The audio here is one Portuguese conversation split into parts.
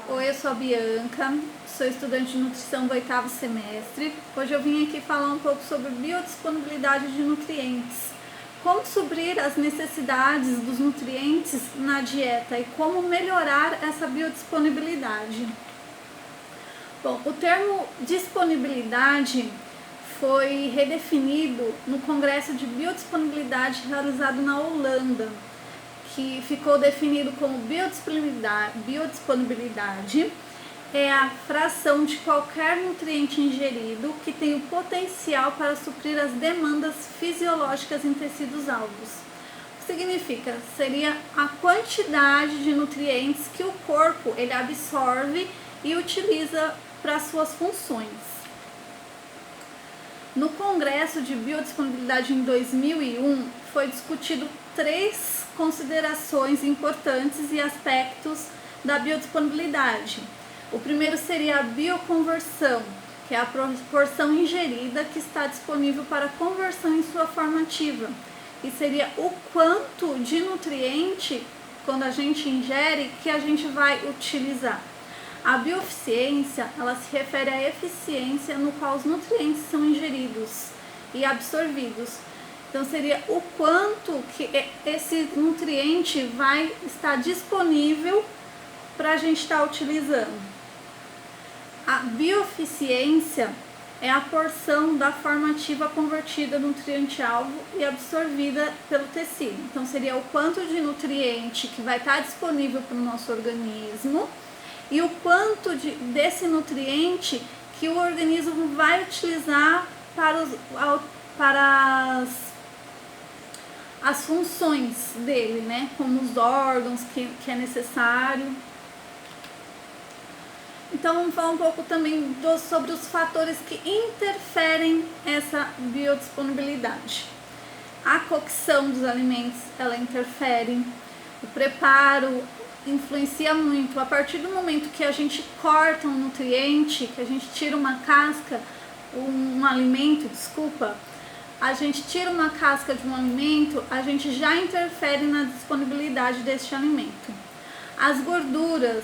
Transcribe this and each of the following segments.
Oi, eu sou a Bianca, sou estudante de nutrição do 8º semestre. Hoje eu vim aqui falar um pouco sobre biodisponibilidade de nutrientes. Como suprir as necessidades dos nutrientes na dieta e como melhorar essa biodisponibilidade. Bom, o termo disponibilidade foi redefinido no Congresso de Biodisponibilidade realizado na Holanda, que ficou definido como biodisponibilidade é a fração de qualquer nutriente ingerido que tem o potencial para suprir as demandas fisiológicas em tecidos alvos. O que significa? Seria a quantidade de nutrientes que o corpo ele absorve e utiliza para suas funções. No Congresso de Biodisponibilidade em 2001 foi discutido 3 considerações importantes e aspectos da biodisponibilidade. O primeiro seria a bioconversão, que é a proporção ingerida que está disponível para conversão em sua forma ativa. E seria o quanto de nutriente, quando a gente ingere, que a gente vai utilizar. A bioeficiência, ela se refere à eficiência no qual os nutrientes são ingeridos e absorvidos. Então, seria o quanto que esse nutriente vai estar disponível para a gente estar utilizando. A bioeficiência é a porção da forma ativa convertida nutriente-alvo e absorvida pelo tecido. Então, seria o quanto de nutriente que vai estar disponível para o nosso organismo e o quanto desse nutriente que o organismo vai utilizar para as funções dele, né? Como os órgãos que é necessário. Então, vamos falar um pouco também sobre os fatores que interferem essa biodisponibilidade. A cocção dos alimentos, ela interfere. O preparo influencia muito. A partir do momento que a gente corta um nutriente, que a gente tira uma casca, um alimento, a gente tira uma casca de um alimento, a gente já interfere na disponibilidade deste alimento. As gorduras,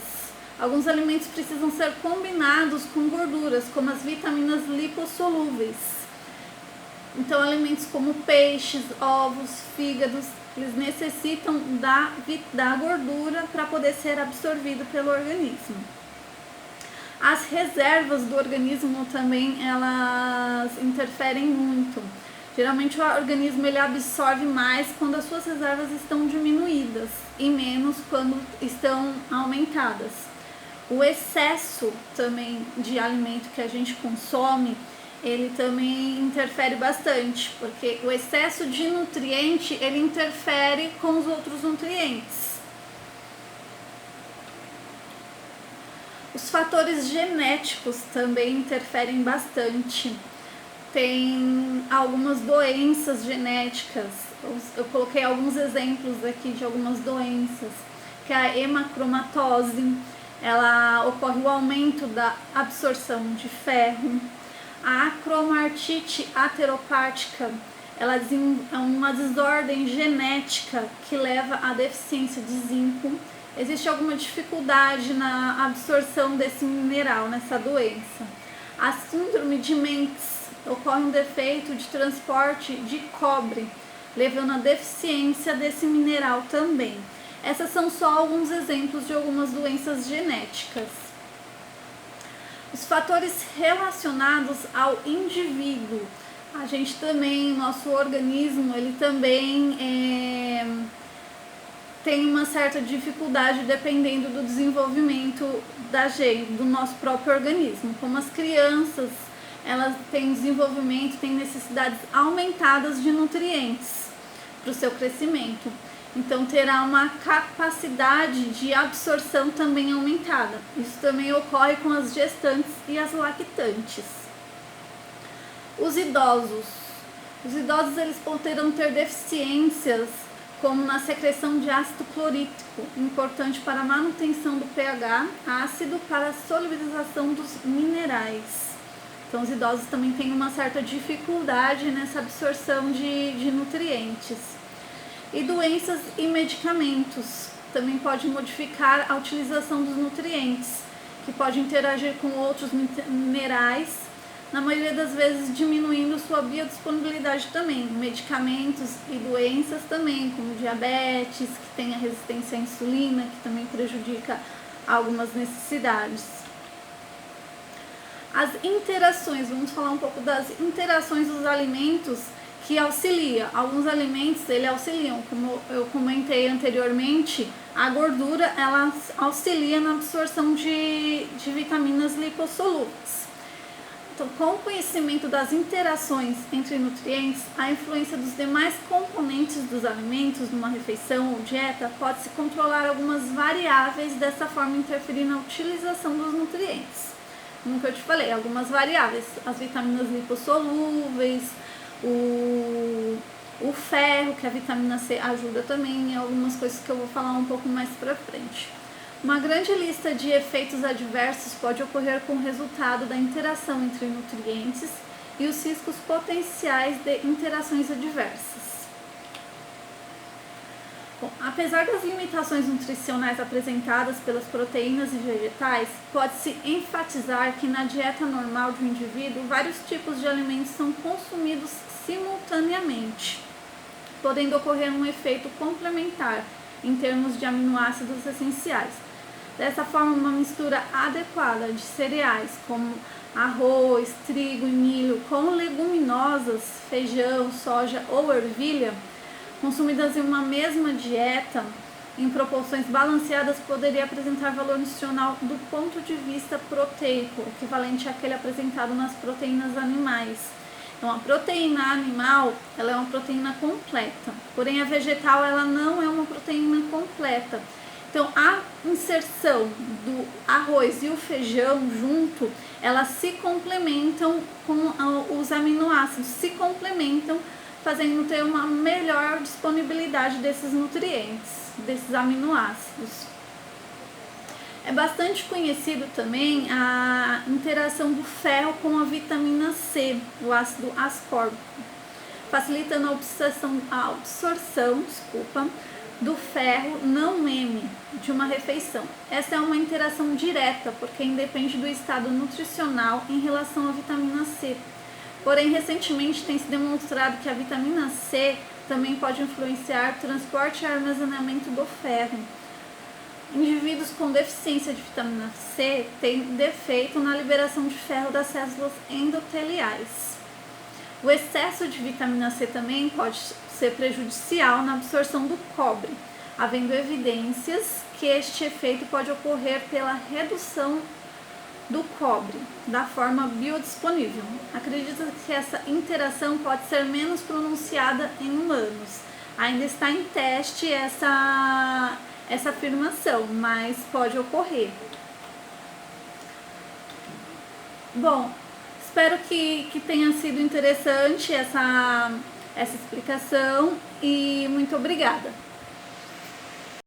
alguns alimentos precisam ser combinados com gorduras, como as vitaminas lipossolúveis. Então, alimentos como peixes, ovos, fígados, eles necessitam da gordura para poder ser absorvido pelo organismo. As reservas do organismo também, elas interferem muito. Geralmente o organismo ele absorve mais quando as suas reservas estão diminuídas e menos quando estão aumentadas. O excesso também de alimento que a gente consome, ele também interfere bastante, porque o excesso de nutriente, ele interfere com os outros nutrientes. Os fatores genéticos também interferem bastante. Tem algumas doenças genéticas, eu coloquei alguns exemplos aqui de algumas doenças, que é a hemacromatose, ela ocorre o aumento da absorção de ferro. A acromartite ateropática, ela é uma desordem genética que leva à deficiência de zinco. Existe alguma dificuldade na absorção desse mineral nessa doença. A síndrome de Mendes, ocorre um defeito de transporte de cobre, levando à deficiência desse mineral também. Essas são só alguns exemplos de algumas doenças genéticas. Os fatores relacionados ao indivíduo. A gente também, nosso organismo, ele também tem uma certa dificuldade dependendo do desenvolvimento do nosso próprio organismo. Como as crianças, elas têm desenvolvimento, têm necessidades aumentadas de nutrientes para o seu crescimento. Então, terá uma capacidade de absorção também aumentada. Isso também ocorre com as gestantes e as lactantes. Os idosos. Os idosos eles poderão ter deficiências, como na secreção de ácido clorídrico, importante para a manutenção do pH ácido para a solubilização dos minerais. Então, os idosos também têm uma certa dificuldade nessa absorção de nutrientes. E doenças e medicamentos também pode modificar a utilização dos nutrientes. que pode interagir com outros minerais, na maioria das vezes diminuindo sua biodisponibilidade também. Medicamentos e doenças também, como diabetes, que tem a resistência à insulina, que também prejudica algumas necessidades. As interações, vamos falar um pouco das interações dos alimentos que auxilia. Alguns alimentos ele auxiliam, como eu comentei anteriormente, a gordura ela auxilia na absorção de vitaminas lipossolúveis. Então, com o conhecimento das interações entre nutrientes, a influência dos demais componentes dos alimentos numa refeição ou dieta pode-se controlar algumas variáveis, dessa forma interferir na utilização dos nutrientes. Como que eu te falei, algumas variáveis, as vitaminas lipossolúveis, o ferro, que a vitamina C ajuda também, em algumas coisas que eu vou falar um pouco mais pra frente. Uma grande lista de efeitos adversos pode ocorrer com o resultado da interação entre nutrientes e os riscos potenciais de interações adversas. Bom, apesar das limitações nutricionais apresentadas pelas proteínas e vegetais, pode-se enfatizar que na dieta normal de um indivíduo, vários tipos de alimentos são consumidos simultaneamente, podendo ocorrer um efeito complementar em termos de aminoácidos essenciais. Dessa forma, uma mistura adequada de cereais como arroz, trigo e milho com leguminosas, feijão, soja ou ervilha, consumidas em uma mesma dieta, em proporções balanceadas, poderia apresentar valor nutricional do ponto de vista proteico, equivalente àquele apresentado nas proteínas animais. Então, a proteína animal, ela é uma proteína completa, porém a vegetal, ela não é uma proteína completa. Então, a inserção do arroz e o feijão junto, elas se complementam com os aminoácidos, se complementam, fazendo ter uma melhor disponibilidade desses nutrientes, desses aminoácidos. É bastante conhecido também a interação do ferro com a vitamina C, o ácido ascórbico, facilitando a absorção do ferro não M de uma refeição. Essa é uma interação direta, porque independe do estado nutricional em relação à vitamina C. Porém, recentemente tem se demonstrado que a vitamina C também pode influenciar o transporte e armazenamento do ferro. Indivíduos com deficiência de vitamina C têm defeito na liberação de ferro das células endoteliais. O excesso de vitamina C também pode ser prejudicial na absorção do cobre, havendo evidências que este efeito pode ocorrer pela redução do cobre, da forma biodisponível. Acredita-se que essa interação pode ser menos pronunciada em humanos. Ainda está em teste essa afirmação, mas pode ocorrer. Bom, espero que tenha sido interessante essa explicação e muito obrigada.